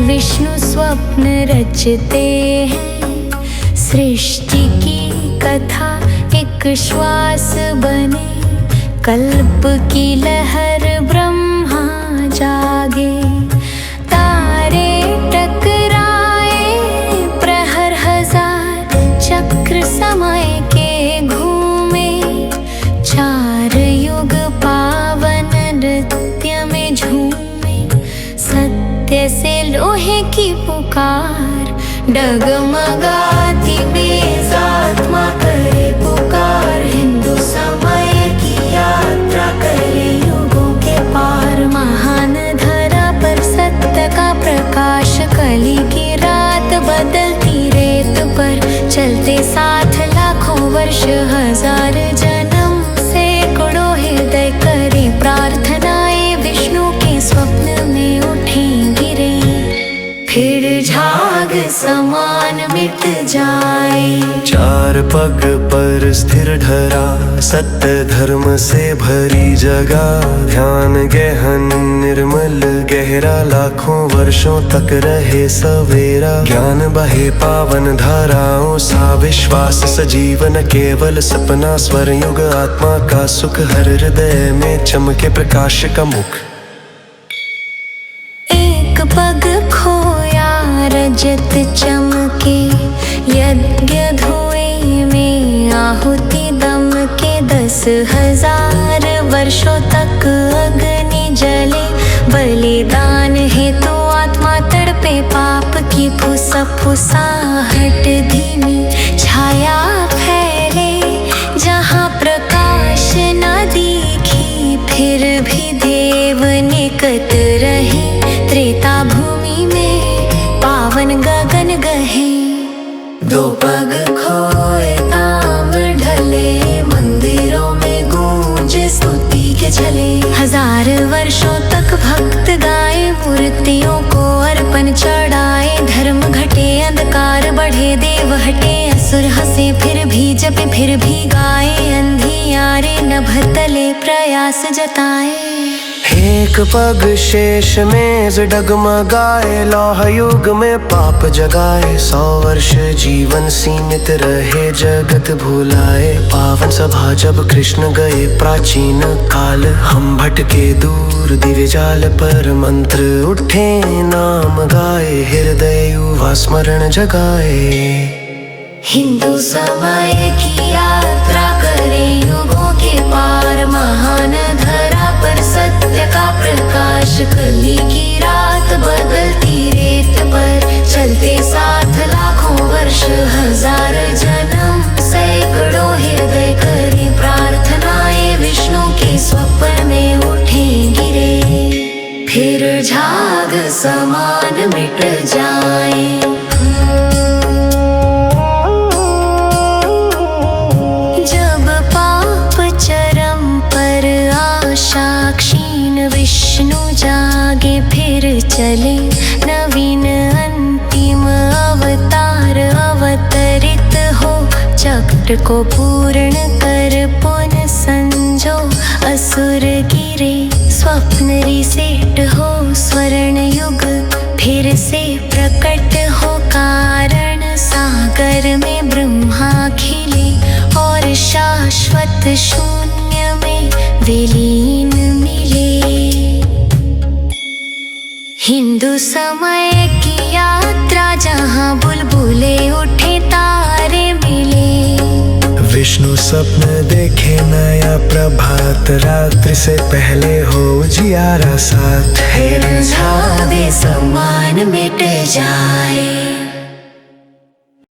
विष्णु स्वप्न रचते हैं, सृष्टि की कथा एक श्वास बने, कल्प की लहर ब्रह्मा जागे, तारे टकराए प्रहर हजार, चक्र समय के घूमे, चार युग पावन नृत्य में झूमे, सत्य से लोहे की पुकार, डगमगाती बेजात्मा करे पुकार, हिंदू समय की यात्रा करे युगों के पार, महान धरा पर सत्य का प्रकाश, कली की रात बदलती रेत पर, चलते साथ लाखों वर्ष हजार जन्म, सैकड़ों हृदय करे प्रार्थनाएं, विष्णु के स्वप्न में उठेंगी रे, फिर झाग समान मिट जाए। चार पग पर स्थिर धरा, सत्य धर्म से भरी जगह, ध्यान गहन निर्मल गहरा, लाखों वर्षों तक रहे सवेरा, ज्ञान बहे पावन धाराओं सा, विश्वास सजीवन केवल सपना, स्वर युग आत्मा का सुख, हर हृदय में चमके प्रकाश का मुख। एक पग खोया रजत चमके, यज्ञ धुएं में आहुति दम के, 10,000 वर्षों तक अग्नि जले, बलिदान हेतु आत्मा तड़पे, पाप की फुसफुसाहट धीमी, छाया फैले जहाँ प्रकाश न दिखी, फिर भी देव निकट रहे, त्रेता भूमि में पावन गगन गहे, दो पग खोए ताम्र ढले, मंदिरों में गूंजे स्तुति के चले, 1000 वर्षों तक भक्त गाए, मूर्तियों को अर्पण चढ़ाए, धर्म घटे अंधकार बढ़े, देव हटे असुर हंसे, फिर भी जपे फिर भी गाए, अंधियारे नभ तले प्रयास जताए। एक पग शेष मेज डगमगाए, लौह युग में पाप जगाए, 100 वर्ष जीवन सीमित रहे, जगत भुलाए, पावन सभा जब कृष्ण गए प्राचीन काल, हम भटके दूर दिव्य जाल पर, मंत्र उठे नाम गाए, हृदय युवा स्मरण जगाए, हिंदू समय की यात्रा करे युगों के पार, महान धरा पर सत्य का प्रकाश, कली की रात बदलती रेत पर, चलते साथ लाखों वर्ष हजार जन्म, सैकड़ों हृदय करे प्रार्थनाएं, विष्णु के स्वप्न में उठेंगी रे, फिर झाग समान मिट जाए। विष्णु जागे फिर चले, नवीन अंतिम अवतार अवतरित हो, चक्र को पूर्ण कर पुन संजो, असुर गिरे स्वप्न रिसेट हो, स्वर्ण युग फिर से प्रकट हो, कारण सागर में ब्रह्मा खिले, और शाश्वत शून्य में विलीन मिले, हिंदू समय की यात्रा जहाँ बुलबुले उठे तारे मिले, विष्णु स्वप्न देखे नया प्रभात, रात्रि से पहले हो उजियारा साथ, फिर झावे समान मिट जाए।